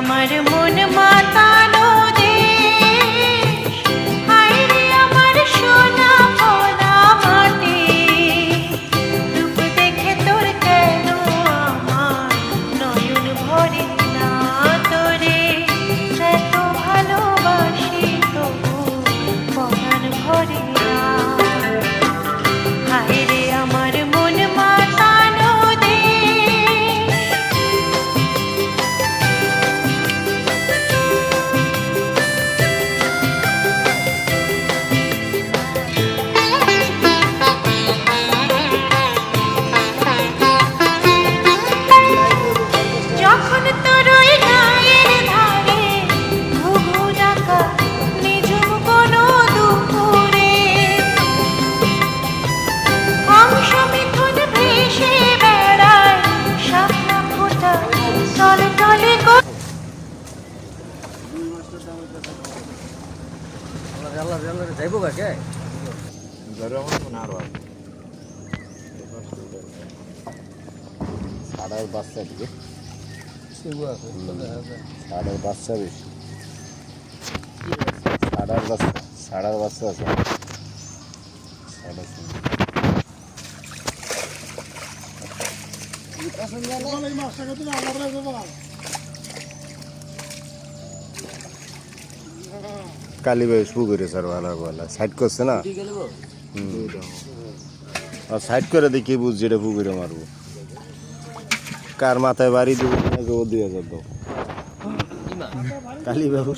আমার মন মাতানো দেশ, হায় রে আমার সোনা ভোলা মাটি। রূপ দেখে তোর কেন আমার নয়ন ভরে না, তোরে এত ভালোবাসি তবু পরাণ ভরে না। হায় রে আমার মন মাতানো দেশ। যখন তোর ওই গায়ের ধারে ঘুঘু ডাকা নিঝুম কোনো দুপুরে, হংস মিথুন ভেসে বেড়ায় শাপলা ফোঁটা তলে তলে গো। যাইব কাকে ষাঁড়ার বাচ্চা থেকে ষাঁড়ার বাচ্চা বেশি, ষাঁড়ার বাচ্চা আছে। কালীবাই পুকুরে স্যার ভালো ভালো সাইড করছে না, আর সাইড করে দেখি বুঝছি এটা পুকুরে মারবো। কার মাথায় বাড়ি দেবো 2000 দাও কালীবাবু।